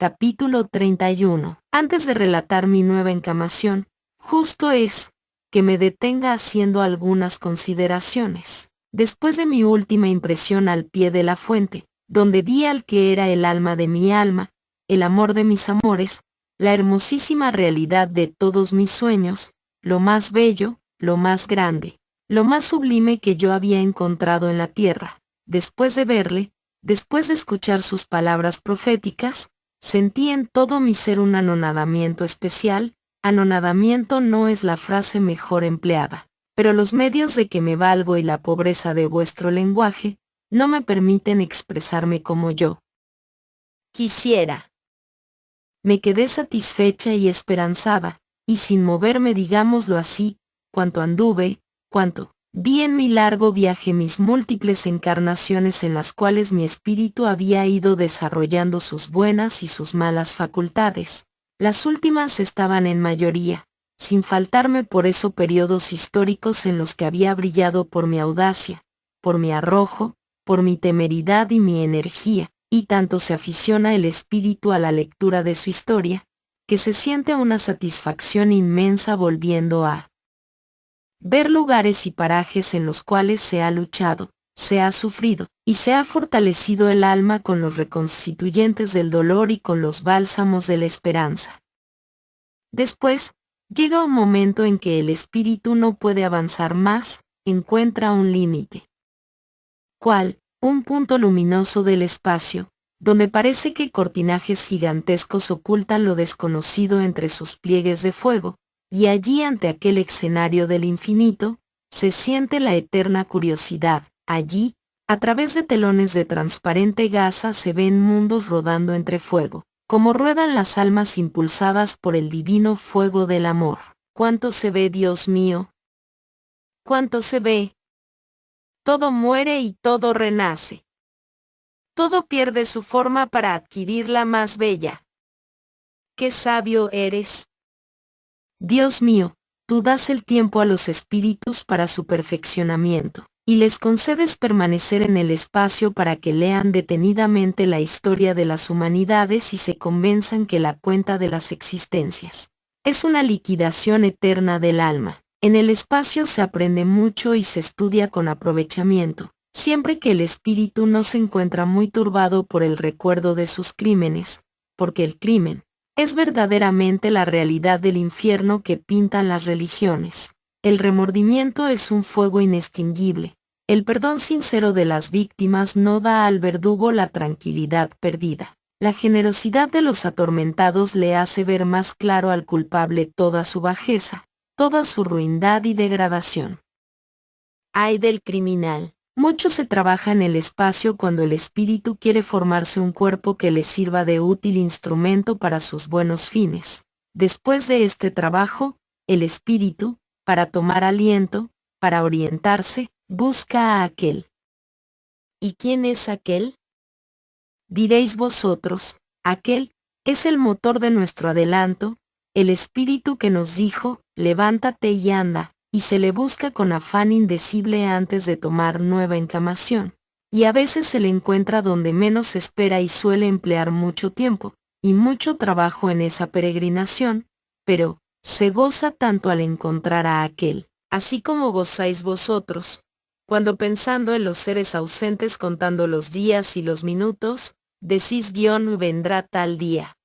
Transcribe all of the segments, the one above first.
Capítulo 31. Antes de relatar mi nueva encamación, justo es que me detenga haciendo algunas consideraciones. Después de mi última impresión al pie de la fuente, donde vi al que era el alma de mi alma, el amor de mis amores, la hermosísima realidad de todos mis sueños, lo más bello, lo más grande, lo más sublime que yo había encontrado en la tierra, después de verle, después de escuchar sus palabras proféticas, sentí en todo mi ser un anonadamiento especial. Anonadamiento no es la frase mejor empleada, pero los medios de que me valgo y la pobreza de vuestro lenguaje no me permiten expresarme como yo quisiera. Me quedé satisfecha y esperanzada, y sin moverme, digámoslo así, cuanto anduve, cuanto vi en mi largo viaje mis múltiples encarnaciones en las cuales mi espíritu había ido desarrollando sus buenas y sus malas facultades. Las últimas estaban en mayoría, sin faltarme por eso periodos históricos en los que había brillado por mi audacia, por mi arrojo, por mi temeridad y mi energía, y tanto se aficiona el espíritu a la lectura de su historia, que se siente una satisfacción inmensa volviendo a ver lugares y parajes en los cuales se ha luchado, se ha sufrido, y se ha fortalecido el alma con los reconstituyentes del dolor y con los bálsamos de la esperanza. Después, llega un momento en que el espíritu no puede avanzar más, encuentra un límite. ¿Cuál? Un punto luminoso del espacio, donde parece que cortinajes gigantescos ocultan lo desconocido entre sus pliegues de fuego, y allí ante aquel escenario del infinito, se siente la eterna curiosidad. Allí, a través de telones de transparente gasa se ven mundos rodando entre fuego, como ruedan las almas impulsadas por el divino fuego del amor. ¿Cuánto se ve, Dios mío? ¿Cuánto se ve? Todo muere y todo renace. Todo pierde su forma para adquirir la más bella. ¡Qué sabio eres! Dios mío, tú das el tiempo a los espíritus para su perfeccionamiento, y les concedes permanecer en el espacio para que lean detenidamente la historia de las humanidades y se convenzan que la cuenta de las existencias es una liquidación eterna del alma. En el espacio se aprende mucho y se estudia con aprovechamiento, siempre que el espíritu no se encuentra muy turbado por el recuerdo de sus crímenes, porque el crimen es verdaderamente la realidad del infierno que pintan las religiones. El remordimiento es un fuego inextinguible. El perdón sincero de las víctimas no da al verdugo la tranquilidad perdida. La generosidad de los atormentados le hace ver más claro al culpable toda su bajeza, toda su ruindad y degradación. Ay del criminal. Mucho se trabaja en el espacio cuando el espíritu quiere formarse un cuerpo que le sirva de útil instrumento para sus buenos fines. Después de este trabajo, el espíritu, para tomar aliento, para orientarse, busca a aquel. ¿Y quién es aquel? Diréis vosotros, aquel es el motor de nuestro adelanto, el espíritu que nos dijo, levántate y anda, y se le busca con afán indecible antes de tomar nueva encamación, y a veces se le encuentra donde menos se espera y suele emplear mucho tiempo, y mucho trabajo en esa peregrinación, pero se goza tanto al encontrar a aquel, así como gozáis vosotros, cuando pensando en los seres ausentes contando los días y los minutos, decís vendrá tal día.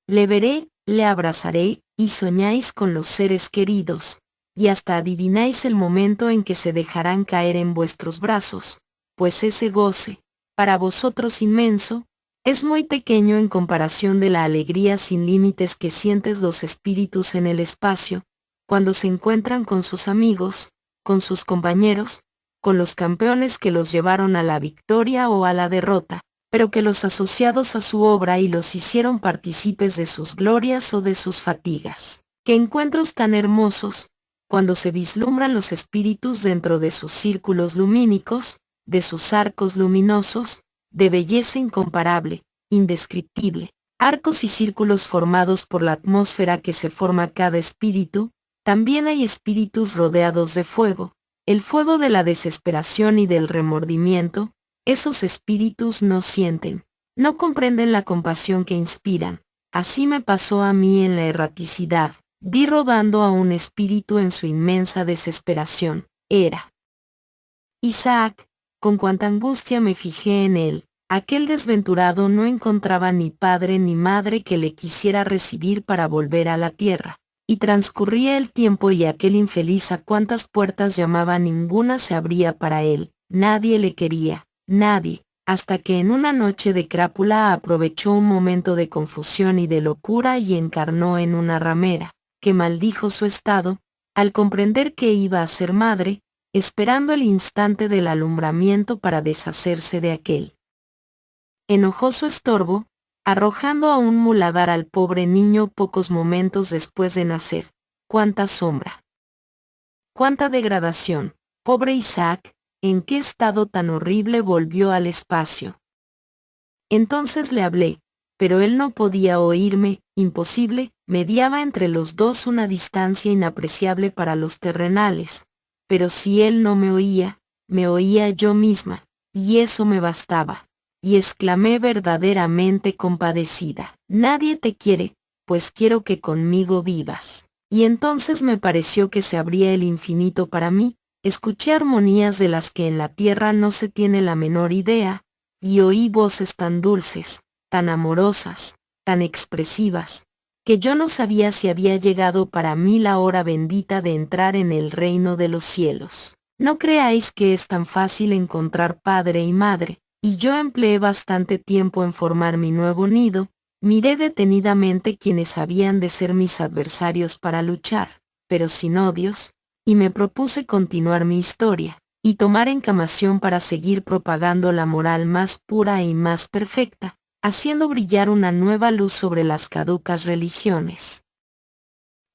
Le veré, le abrazaré, y soñáis con los seres queridos, y hasta adivináis el momento en que se dejarán caer en vuestros brazos, pues ese goce, para vosotros inmenso, es muy pequeño en comparación de la alegría sin límites que sientes los espíritus en el espacio, cuando se encuentran con sus amigos, con sus compañeros, con los campeones que los llevaron a la victoria o a la derrota, pero que los asociados a su obra y los hicieron partícipes de sus glorias o de sus fatigas. ¡Qué encuentros tan hermosos! Cuando se vislumbran los espíritus dentro de sus círculos lumínicos, de sus arcos luminosos, de belleza incomparable, indescriptible, arcos y círculos formados por la atmósfera que se forma cada espíritu, también hay espíritus rodeados de fuego, el fuego de la desesperación y del remordimiento. Esos espíritus no sienten, No comprenden la compasión que inspiran. Así me pasó a mí en la erraticidad. Vi rodando a un espíritu en su inmensa desesperación. Era Isaac. Con cuánta angustia me fijé en él. Aquel desventurado no encontraba ni padre ni madre que le quisiera recibir para volver a la tierra. Y transcurría el tiempo y aquel infeliz a cuantas puertas llamaba ninguna se abría para él. Nadie le quería, nadie, hasta que en una noche de crápula aprovechó un momento de confusión y de locura y encarnó en una ramera, que maldijo su estado, al comprender que iba a ser madre, esperando el instante del alumbramiento para deshacerse de aquel enojoso estorbo, arrojando a un muladar al pobre niño pocos momentos después de nacer. ¡Cuánta sombra! ¡Cuánta degradación! Pobre Isaac, ¿en qué estado tan horrible volvió al espacio? Entonces le hablé, pero él no podía oírme, imposible, mediaba entre los dos una distancia inapreciable para los terrenales. Pero si él no me oía yo misma, y eso me bastaba. Y exclamé verdaderamente compadecida: nadie te quiere, pues quiero que conmigo vivas. Y entonces me pareció que se abría el infinito para mí, escuché armonías de las que en la tierra no se tiene la menor idea, y oí voces tan dulces, tan amorosas, tan expresivas, que yo no sabía si había llegado para mí la hora bendita de entrar en el reino de los cielos. No creáis que es tan fácil encontrar padre y madre, y yo empleé bastante tiempo en formar mi nuevo nido. Miré detenidamente quienes habían de ser mis adversarios para luchar, pero sin odios, y me propuse continuar mi historia, y tomar encamación para seguir propagando la moral más pura y más perfecta, haciendo brillar una nueva luz sobre las caducas religiones.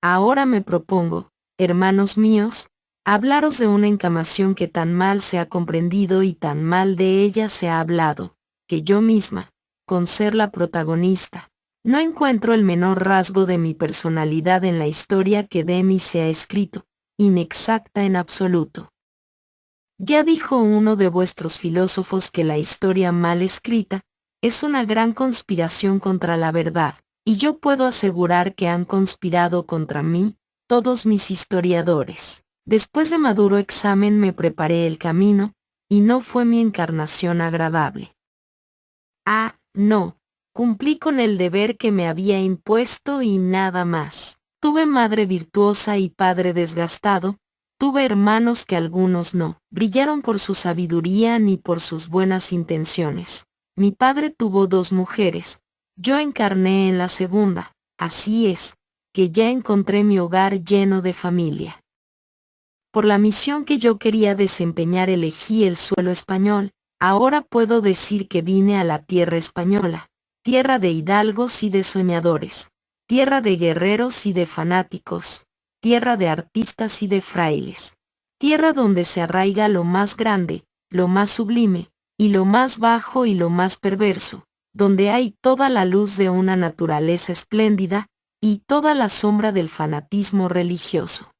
Ahora me propongo, hermanos míos, hablaros de una encamación que tan mal se ha comprendido y tan mal de ella se ha hablado, que yo misma, con ser la protagonista, no encuentro el menor rasgo de mi personalidad en la historia que de mí se ha escrito, inexacta en absoluto. Ya dijo uno de vuestros filósofos que la historia mal escrita es una gran conspiración contra la verdad, y yo puedo asegurar que han conspirado contra mí todos mis historiadores. Después de maduro examen me preparé el camino, y no fue mi encarnación agradable. Ah, no, cumplí con el deber que me había impuesto y nada más. Tuve madre virtuosa y padre desgastado, tuve hermanos que algunos no brillaron por su sabiduría ni por sus buenas intenciones. Mi padre tuvo 2 mujeres, yo encarné en la segunda, así es, que ya encontré mi hogar lleno de familia. Por la misión que yo quería desempeñar elegí el suelo español. Ahora puedo decir que vine a la tierra española, tierra de hidalgos y de soñadores, tierra de guerreros y de fanáticos, tierra de artistas y de frailes, tierra donde se arraiga lo más grande, lo más sublime, y lo más bajo y lo más perverso, donde hay toda la luz de una naturaleza espléndida, y toda la sombra del fanatismo religioso.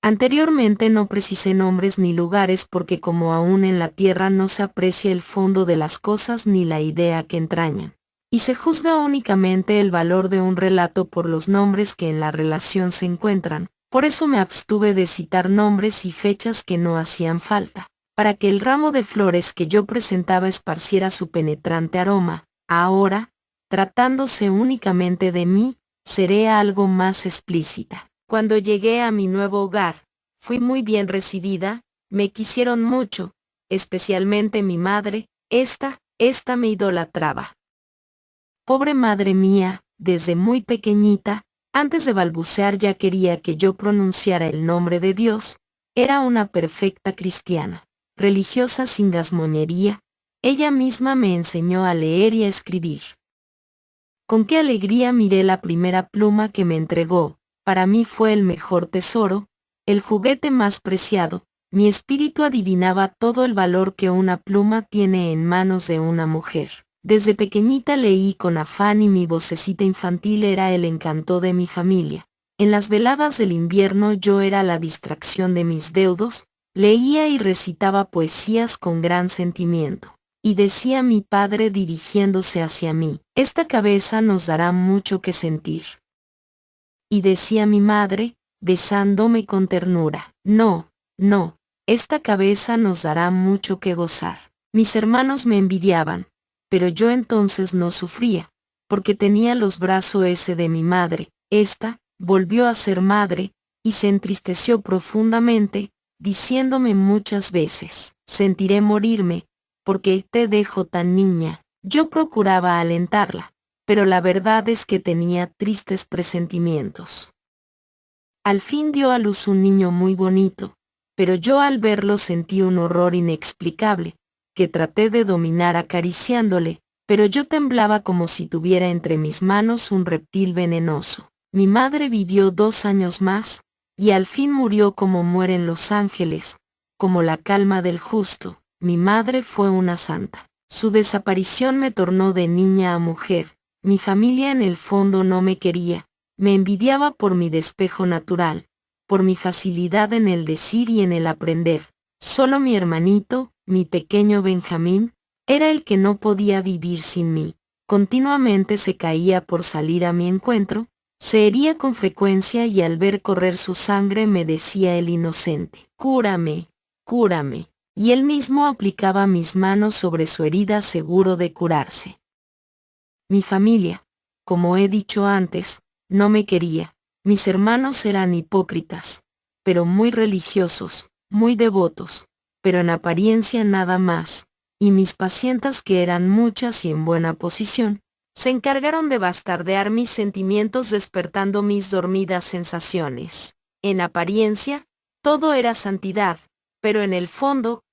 Anteriormente no precisé nombres ni lugares porque como aún en la tierra no se aprecia el fondo de las cosas ni la idea que entrañan, y se juzga únicamente el valor de un relato por los nombres que en la relación se encuentran, por eso me abstuve de citar nombres y fechas que no hacían falta, para que el ramo de flores que yo presentaba esparciera su penetrante aroma. Ahora, tratándose únicamente de mí, seré algo más explícita. Cuando llegué a mi nuevo hogar, fui muy bien recibida, me quisieron mucho, especialmente mi madre, esta me idolatraba. Pobre madre mía, desde muy pequeñita, antes de balbucear ya quería que yo pronunciara el nombre de Dios, era una perfecta cristiana, religiosa sin gazmoñería, ella misma me enseñó a leer y a escribir. Con qué alegría miré la primera pluma que me entregó. Para mí fue el mejor tesoro, el juguete más preciado. Mi espíritu adivinaba todo el valor que una pluma tiene en manos de una mujer. Desde pequeñita leí con afán y mi vocecita infantil era el encanto de mi familia. En las veladas del invierno yo era la distracción de mis deudos, leía y recitaba poesías con gran sentimiento. Y decía mi padre dirigiéndose hacia mí, esta cabeza nos dará mucho que sentir. Y decía mi madre, besándome con ternura, no, no, esta cabeza nos dará mucho que gozar. Mis hermanos me envidiaban, pero yo entonces no sufría, porque tenía los brazos ese de mi madre. Esta volvió a ser madre, y se entristeció profundamente, diciéndome muchas veces, sentiré morirme, porque te dejo tan niña. Yo procuraba alentarla, pero la verdad es que tenía tristes presentimientos. Al fin dio a luz un niño muy bonito, pero yo al verlo sentí un horror inexplicable, que traté de dominar acariciándole, pero yo temblaba como si tuviera entre mis manos un reptil venenoso. Mi madre vivió 2 años más, y al fin murió como mueren los ángeles, como la calma del justo. Mi madre fue una santa. Su desaparición me tornó de niña a mujer. Mi familia en el fondo no me quería, me envidiaba por mi despejo natural, por mi facilidad en el decir y en el aprender. Solo mi hermanito, mi pequeño Benjamín, era el que no podía vivir sin mí. Continuamente se caía por salir a mi encuentro, se hería con frecuencia y al ver correr su sangre me decía el inocente, cúrame, cúrame, y él mismo aplicaba mis manos sobre su herida seguro de curarse. Mi familia, como he dicho antes, no me quería. Mis hermanos eran hipócritas, pero muy religiosos, muy devotos, pero en apariencia nada más, y mis pacientas, que eran muchas y en buena posición, se encargaron de bastardear mis sentimientos despertando mis dormidas sensaciones. En apariencia, todo era santidad, pero en el fondo,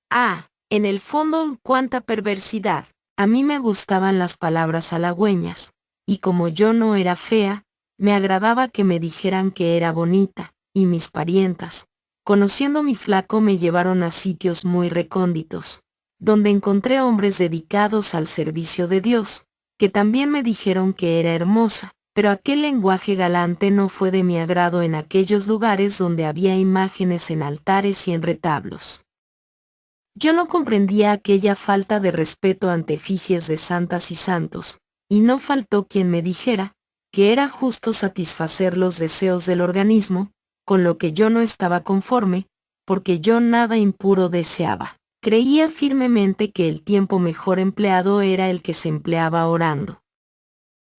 en el fondo, cuánta perversidad. A mí me gustaban las palabras halagüeñas, y como yo no era fea, me agradaba que me dijeran que era bonita, y mis parientas, conociendo mi flaco, me llevaron a sitios muy recónditos, donde encontré hombres dedicados al servicio de Dios, que también me dijeron que era hermosa, pero aquel lenguaje galante no fue de mi agrado en aquellos lugares donde había imágenes en altares y en retablos. Yo no comprendía aquella falta de respeto ante efigies de santas y santos, y no faltó quien me dijera que era justo satisfacer los deseos del organismo, con lo que yo no estaba conforme, porque yo nada impuro deseaba. Creía firmemente que el tiempo mejor empleado era el que se empleaba orando.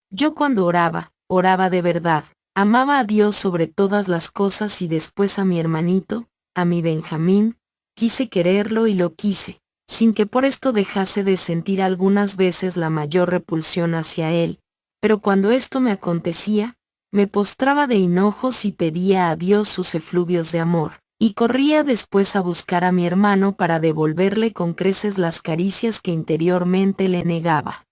Yo cuando oraba, oraba de verdad, amaba a Dios sobre todas las cosas y después a mi hermanito, a mi Benjamín, quise quererlo y lo quise, sin que por esto dejase de sentir algunas veces la mayor repulsión hacia él, pero cuando esto me acontecía, me postraba de hinojos y pedía a Dios sus efluvios de amor, y corría después a buscar a mi hermano para devolverle con creces las caricias que interiormente le negaba.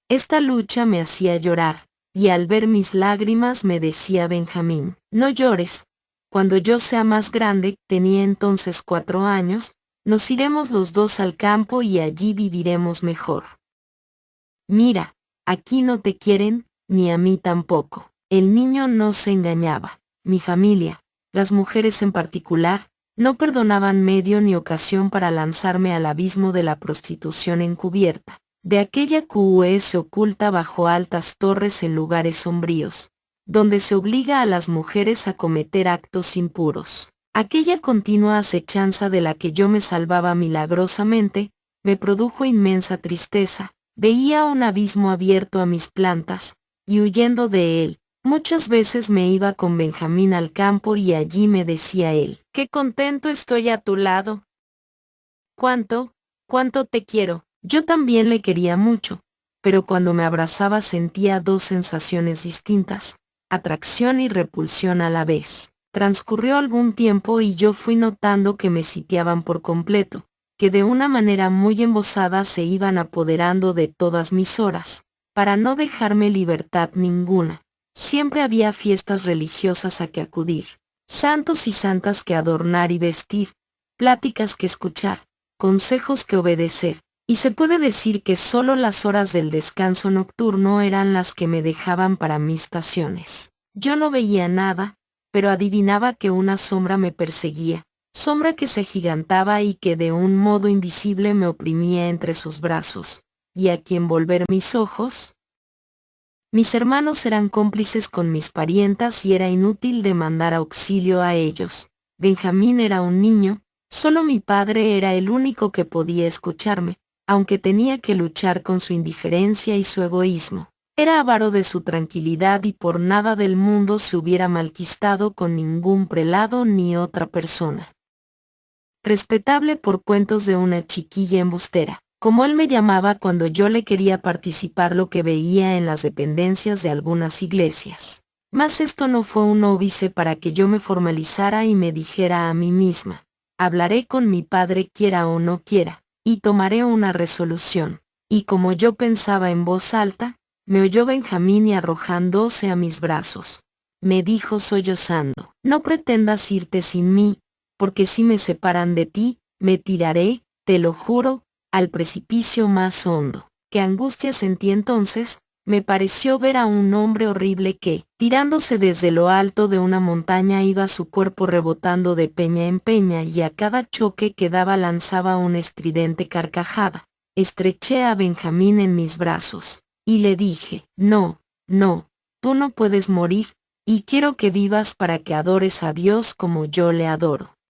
Esta lucha me hacía llorar, y al ver mis lágrimas me decía Benjamín, no llores. Cuando yo sea más grande, tenía entonces 4 años, nos iremos los dos al campo y allí viviremos mejor. Mira, aquí no te quieren, ni a mí tampoco. El niño no se engañaba. Mi familia, las mujeres en particular, no perdonaban medio ni ocasión para lanzarme al abismo de la prostitución encubierta, de aquella que se oculta bajo altas torres en lugares sombríos, donde se obliga a las mujeres a cometer actos impuros. Aquella continua acechanza de la que yo me salvaba milagrosamente, me produjo inmensa tristeza. Veía un abismo abierto a mis plantas, y huyendo de él, muchas veces me iba con Benjamín al campo y allí me decía él, qué contento estoy a tu lado. Cuánto te quiero. Yo también le quería mucho, pero cuando me abrazaba sentía 2 sensaciones distintas, atracción y repulsión a la vez. Transcurrió algún tiempo y yo fui notando que me sitiaban por completo, que de una manera muy embosada se iban apoderando de todas mis horas, para no dejarme libertad ninguna. Siempre había fiestas religiosas a que acudir, santos y santas que adornar y vestir, pláticas que escuchar, consejos que obedecer, y se puede decir que solo las horas del descanso nocturno eran las que me dejaban para mis estaciones. Yo no veía nada, pero adivinaba que una sombra me perseguía, sombra que se agigantaba y que de un modo invisible me oprimía entre sus brazos, y a quien volver mis ojos. Mis hermanos eran cómplices con mis parientas y era inútil demandar auxilio a ellos. Benjamín era un niño, solo mi padre era el único que podía escucharme, aunque tenía que luchar con su indiferencia y su egoísmo. Era avaro de su tranquilidad y por nada del mundo se hubiera malquistado con ningún prelado ni otra persona. Respetable por cuentos de una chiquilla embustera, como él me llamaba cuando yo le quería participar lo que veía en las dependencias de algunas iglesias. Mas esto no fue un óbice para que yo me formalizara y me dijera a mí misma, hablaré con mi padre quiera o no quiera, y tomaré una resolución. Y como yo pensaba en voz alta, me oyó Benjamín y arrojándose a mis brazos, me dijo sollozando, no pretendas irte sin mí, porque si me separan de ti, me tiraré, te lo juro, al precipicio más hondo. Qué angustia sentí entonces, me pareció ver a un hombre horrible que, tirándose desde lo alto de una montaña iba su cuerpo rebotando de peña en peña y a cada choque que daba lanzaba una estridente carcajada. Estreché a Benjamín en mis brazos, y le dije, no, no, tú no puedes morir, y quiero que vivas para que adores a Dios como yo le adoro.